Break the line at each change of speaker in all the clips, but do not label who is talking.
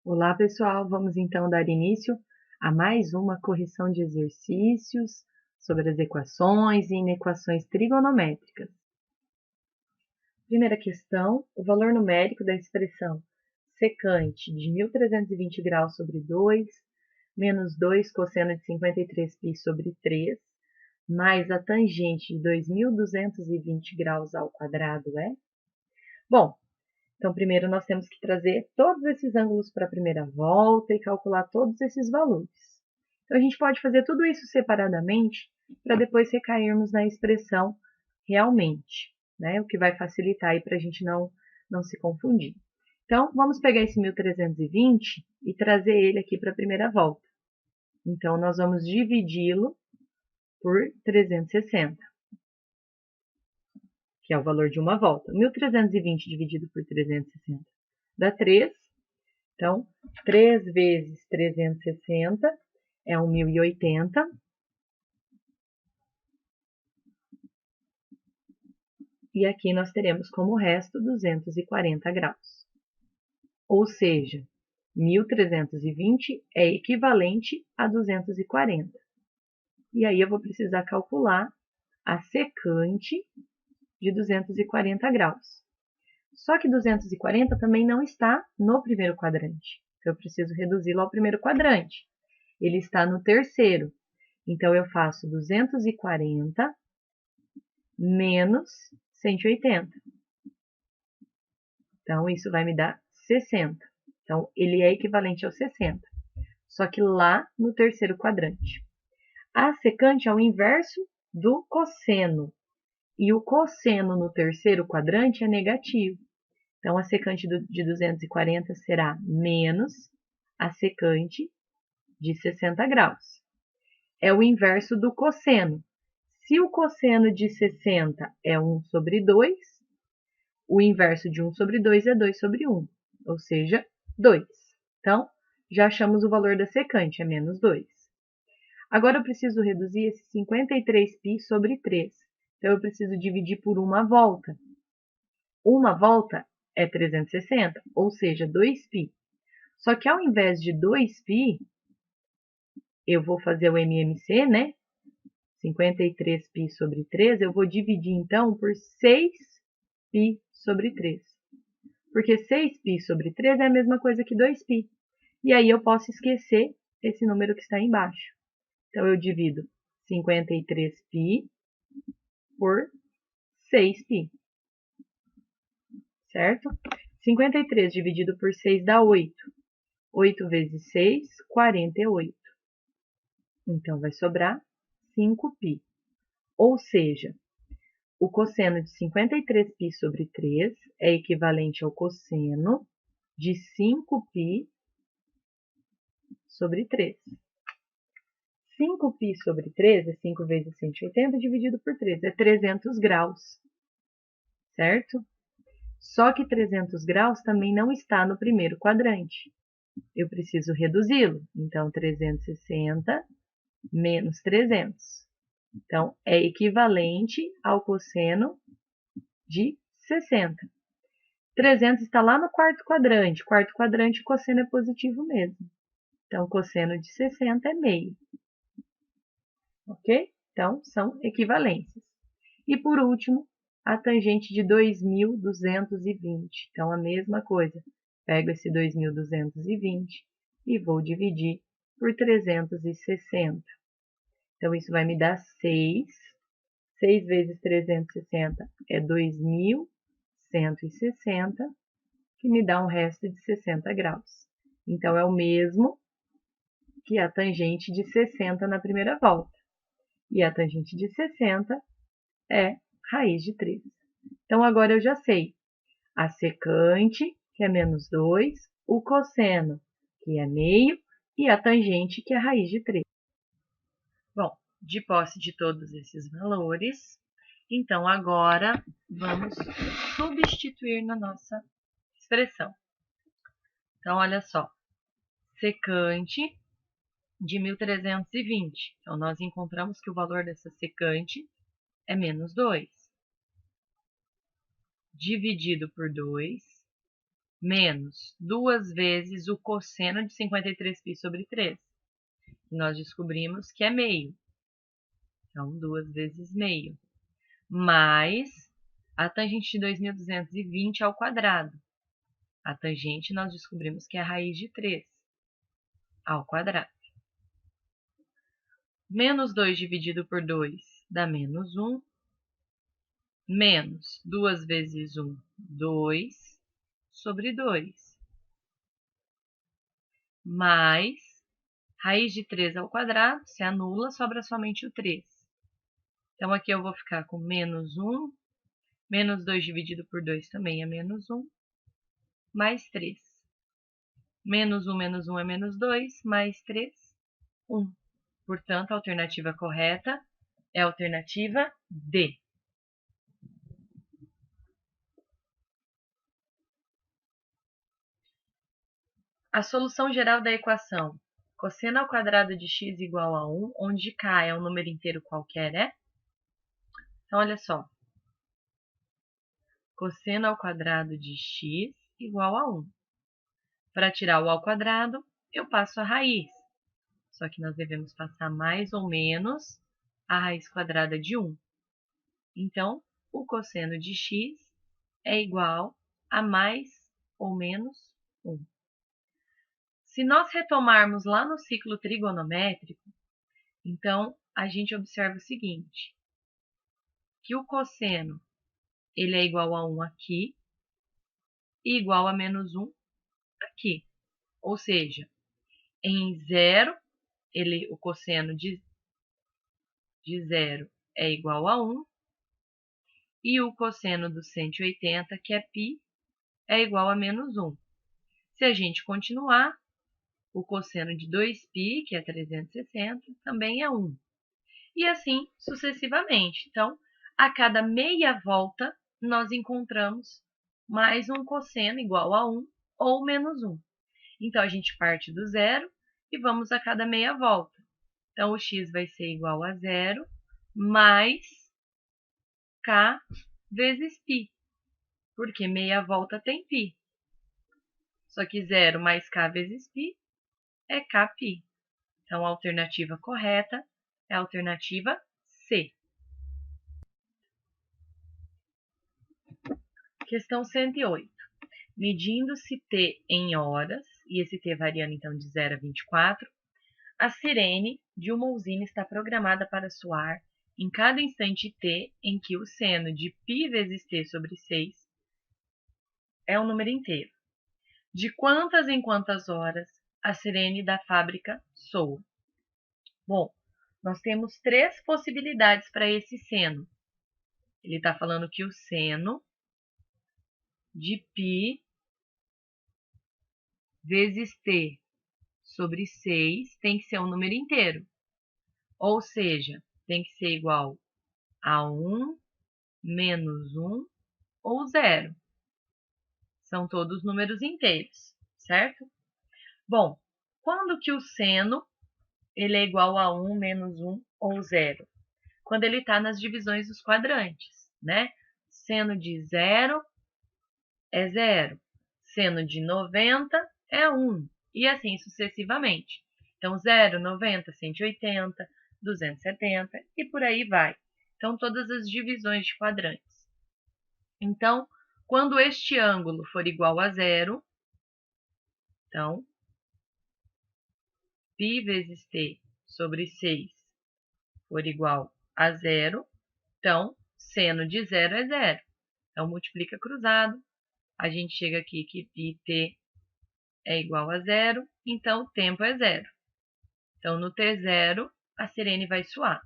Olá, pessoal! Vamos então dar início a mais uma correção de exercícios sobre as equações e inequações trigonométricas. Primeira questão, o valor numérico da expressão secante de 1320 graus sobre 2, menos 2 cosseno de 53π sobre 3, mais a tangente de 2220 graus ao quadrado é? Bom, então, primeiro nós temos que trazer todos esses ângulos para a primeira volta e calcular todos esses valores. Então, a gente pode fazer tudo isso separadamente para depois recairmos na expressão realmente, né? O que vai facilitar aí para a gente não se confundir. Então, vamos pegar esse 1320 e trazer ele aqui para a primeira volta. Então, nós vamos dividi-lo por 360. Que é o valor de uma volta. 1320 dividido por 360 dá 3. Então, 3 vezes 360 é 1080. E aqui nós teremos como resto 240 graus. Ou seja, 1320 é equivalente a 240. E aí eu vou precisar calcular a secante de 240 graus. Só que 240 também não está no primeiro quadrante. Então, eu preciso reduzi-lo ao primeiro quadrante. Ele está no terceiro. Então, eu faço 240 menos 180. Então, isso vai me dar 60. Então, ele é equivalente ao 60. Só que lá no terceiro quadrante. A secante é o inverso do cosseno. E o cosseno no terceiro quadrante é negativo. Então, a secante de 240 será menos a secante de 60 graus. É o inverso do cosseno. Se o cosseno de 60 é 1 sobre 2, o inverso de 1 sobre 2 é 2 sobre 1, ou seja, 2. Então, já achamos o valor da secante, é menos 2. Agora, eu preciso reduzir esse 53π sobre 3. Então, eu preciso dividir por uma volta. Uma volta é 360, ou seja, 2π. Só que ao invés de 2π, eu vou fazer o MMC, né? 53π sobre 3, eu vou dividir então por 6π sobre 3. Porque 6π sobre 3 é a mesma coisa que 2π. E aí eu posso esquecer esse número que está embaixo. Então, eu divido 53π por 6π. Certo? 53 dividido por 6 dá 8. 8 vezes 6, 48. Então, vai sobrar 5π. Ou seja, o cosseno de 53π sobre 3 é equivalente ao cosseno de 5π sobre 3. 5π sobre 3 é 5 vezes 180 dividido por 3, é 300 graus. Certo? Só que 300 graus também não está no primeiro quadrante. Eu preciso reduzi-lo. Então, 360 menos 300. Então, é equivalente ao cosseno de 60. 300 está lá no quarto quadrante. Quarto quadrante, o cosseno é positivo mesmo. Então, o cosseno de 60 é meio. Ok? Então, são equivalências. E, por último, a tangente de 2220. Então, a mesma coisa. Pego esse 2220 e vou dividir por 360. Então, isso vai me dar 6. 6 vezes 360 é 2160, que me dá um resto de 60 graus. Então, é o mesmo que a tangente de 60 na primeira volta. E a tangente de 60 é raiz de 3. Então, agora eu já sei a secante, que é menos 2, o cosseno, que é meio, e a tangente, que é raiz de 3. Bom, de posse de todos esses valores, então agora vamos substituir na nossa expressão. Então, olha só, secante de 1320. Então, nós encontramos que o valor dessa secante é menos 2. Dividido por 2, menos 2 vezes o cosseno de 53π sobre 3. Nós descobrimos que é meio. Então, 2 vezes meio. Mais a tangente de 2.220 ao quadrado. A tangente nós descobrimos que é a raiz de 3 ao quadrado. Menos 2 dividido por 2 dá menos 1. Menos 2 vezes 1, 2 sobre 2. Mais raiz de 3 ao quadrado, se anula, sobra somente o 3. Então, aqui eu vou ficar com menos 1. Menos 2 dividido por 2 também é menos 1. Mais 3. Menos 1 é menos 2. Mais 3, 1. Portanto, a alternativa correta é a alternativa D. A solução geral da equação cosseno ao quadrado de x igual a 1, onde k é um número inteiro qualquer, é? Então, olha só. Cosseno ao quadrado de x igual a 1. Para tirar o ao quadrado, eu passo a raiz. Só que nós devemos passar mais ou menos a raiz quadrada de 1. Então, o cosseno de x é igual a mais ou menos 1. Se nós retomarmos lá no ciclo trigonométrico, então a gente observa o seguinte, que o cosseno ele é igual a 1 aqui e igual a menos 1 aqui. Ou seja, em 0, o cosseno de 0 é igual a 1 e o cosseno do 180, que é π, é igual a menos 1. Se a gente continuar, o cosseno de 2π, que é 360, também é 1. E assim sucessivamente. Então, a cada meia volta, nós encontramos mais um cosseno igual a 1 ou menos 1. Então, a gente parte do zero e vamos a cada meia volta. Então, o x vai ser igual a 0 mais k vezes π, porque meia volta tem π. Só que 0 mais k vezes π é kπ. Então, a alternativa correta é a alternativa C. Questão 108. Medindo-se t em horas, e esse t variando então de 0 a 24, a sirene de uma usina está programada para soar em cada instante t em que o seno de π vezes t sobre 6 é um número inteiro. De quantas em quantas horas a sirene da fábrica soa? Bom, nós temos 3 possibilidades para esse seno. Ele está falando que o seno de π vezes t sobre 6 tem que ser um número inteiro. Ou seja, tem que ser igual a 1, menos 1 ou 0. São todos números inteiros, certo? Bom, quando que o seno ele é igual a 1, menos 1 ou 0? Quando ele está nas divisões dos quadrantes, né? Seno de 0 é 0. Seno de 90 é 1. E assim sucessivamente. Então, 0, 90, 180, 270 e por aí vai. Então, todas as divisões de quadrantes. Então, quando este ângulo for igual a 0, então, π vezes t sobre 6 for igual a 0, então, seno de 0 é 0. Então, multiplica cruzado, a gente chega aqui que πt é igual a 0, então o tempo é 0. Então, no T0, a sirene vai soar.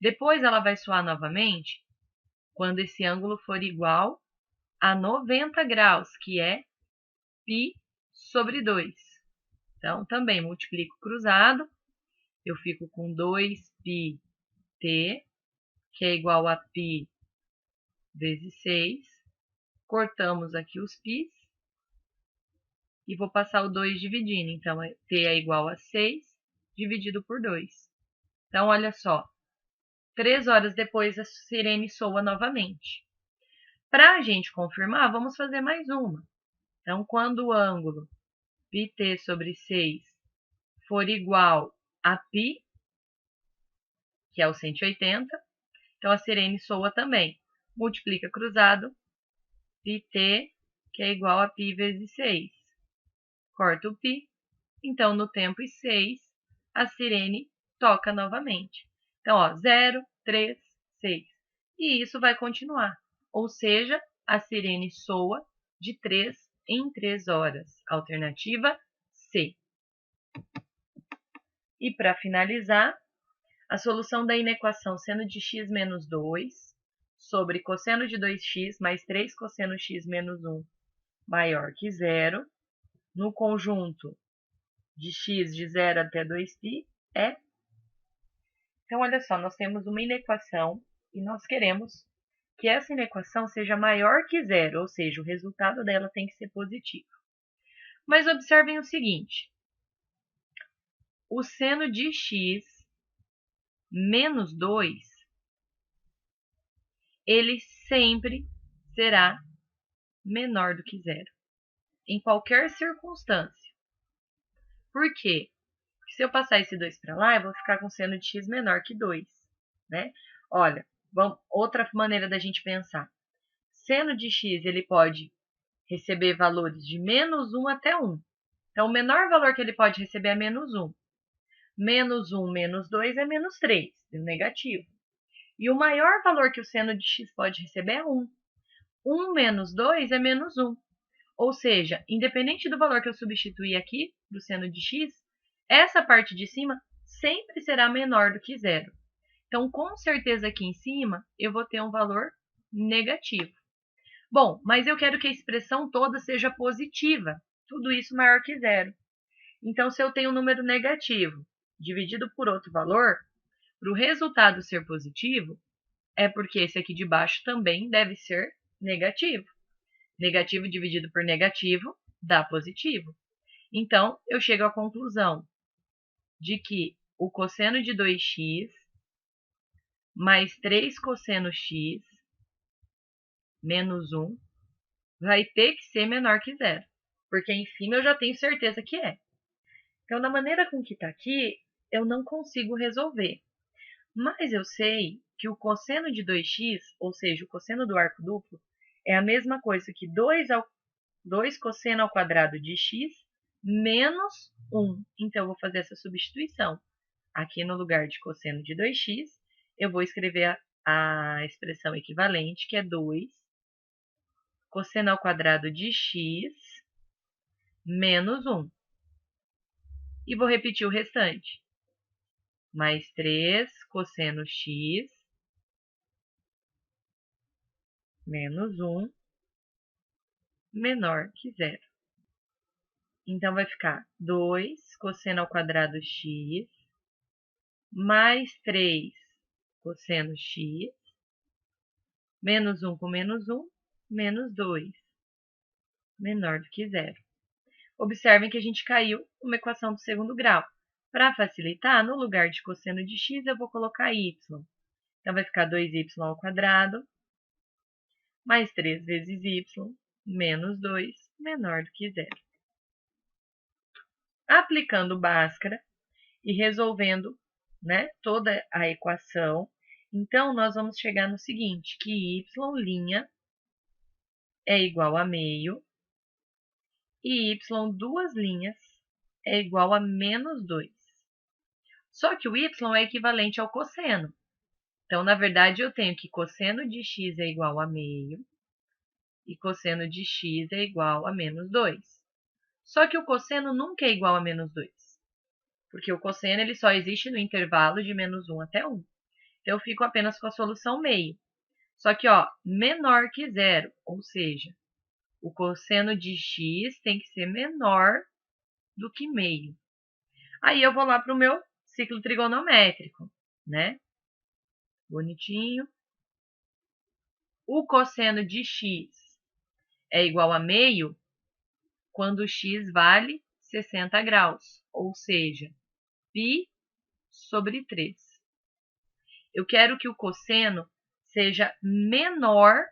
Depois ela vai soar novamente quando esse ângulo for igual a 90 graus, que é π sobre 2. Então, também multiplico cruzado, eu fico com 2πt, que é igual a π vezes 6. Cortamos aqui os π's e vou passar o 2 dividindo. Então, t é igual a 6 dividido por 2. Então, olha só, 3 horas depois a sirene soa novamente. Para a gente confirmar, vamos fazer mais uma. Então, quando o ângulo πt sobre 6 for igual a π, que é o 180, então a sirene soa também. Multiplica cruzado, πt, que é igual a π vezes 6. Corta o π, então no tempo e 6, a sirene toca novamente. Então, ó, 0, 3, 6. E isso vai continuar. Ou seja, a sirene soa de 3 em 3 horas. Alternativa C. E para finalizar, a solução da inequação seno de x menos 2 sobre cosseno de 2x mais 3 cosseno x menos 1 maior que 0, no conjunto de x de 0 até 2π é... Então, olha só, nós temos uma inequação e nós queremos que essa inequação seja maior que 0, ou seja, o resultado dela tem que ser positivo. Mas observem o seguinte, o seno de x menos 2, ele sempre será menor do que 0, em qualquer circunstância. Por quê? Porque se eu passar esse 2 para lá, eu vou ficar com seno de x menor que 2, né? Olha, outra maneira da gente pensar. Seno de x, ele pode receber valores de menos 1 até 1. Então, o menor valor que ele pode receber é menos 1. Menos 1 menos 2 é menos 3, deu negativo. E o maior valor que o seno de x pode receber é 1. 1 menos 2 é menos 1. Ou seja, independente do valor que eu substituir aqui, do seno de x, essa parte de cima sempre será menor do que 0. Então, com certeza aqui em cima, eu vou ter um valor negativo. Bom, mas eu quero que a expressão toda seja positiva, tudo isso maior que 0. Então, se eu tenho um número negativo dividido por outro valor, para o resultado ser positivo, é porque esse aqui de baixo também deve ser negativo. Negativo dividido por negativo dá positivo. Então, eu chego à conclusão de que o cosseno de 2x mais 3 cosseno x menos 1 vai ter que ser menor que 0, porque em cima eu já tenho certeza que é. Então, da maneira com que está aqui, eu não consigo resolver. Mas eu sei que o cosseno de 2x, ou seja, o cosseno do arco duplo, é a mesma coisa que 2 cosseno ao quadrado de x menos 1. Então, eu vou fazer essa substituição. Aqui no lugar de cosseno de 2x, eu vou escrever a expressão equivalente, que é 2 cosseno ao quadrado de x menos 1. E vou repetir o restante. Mais 3 cosseno x menos 1 menor que 0. Então, vai ficar 2 cosseno ao quadrado x mais 3 cosseno x menos 1 com menos 1, menos 2, menor do que 0. Observem que a gente caiu numa equação do segundo grau. Para facilitar, no lugar de cosseno de x, eu vou colocar y. Então, vai ficar 2y ao quadrado mais 3 vezes y menos 2, menor do que 0. Aplicando Bhaskara e resolvendo, né, toda a equação, então, nós vamos chegar no seguinte, que y' é igual a meio e y duas linhas é igual a menos 2. Só que o y é equivalente ao cosseno. Então, na verdade, eu tenho que cosseno de x é igual a meio e cosseno de x é igual a menos 2. Só que o cosseno nunca é igual a menos 2, porque o cosseno ele só existe no intervalo de menos 1 até 1. Então, eu fico apenas com a solução meio. Só que, ó, menor que 0, ou seja, o cosseno de x tem que ser menor do que meio. Aí eu vou lá para o meu ciclo trigonométrico, né? Bonitinho. O cosseno de x é igual a meio quando x vale 60 graus, ou seja, π sobre 3. Eu quero que o cosseno seja menor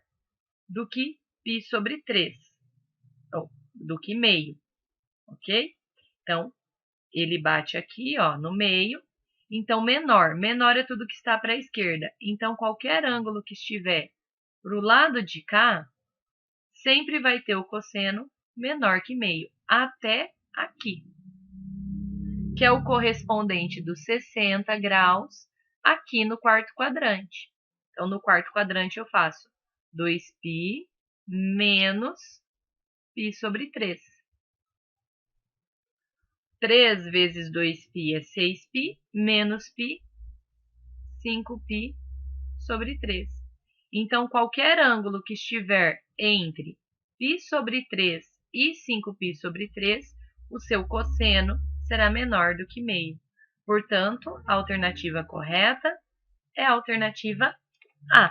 do que π sobre 3. Ou do que meio, ok? Então, ele bate aqui, ó, no meio. Então, menor. Menor é tudo que está para a esquerda. Então, qualquer ângulo que estiver para o lado de cá, sempre vai ter o cosseno menor que meio, até aqui, que é o correspondente dos 60 graus aqui no quarto quadrante. Então, no quarto quadrante eu faço 2π menos π sobre 3. 3 vezes 2π é 6π, menos π, 5π sobre 3. Então, qualquer ângulo que estiver entre π sobre 3 e 5π sobre 3, o seu cosseno será menor do que meio. Portanto, a alternativa correta é a alternativa A.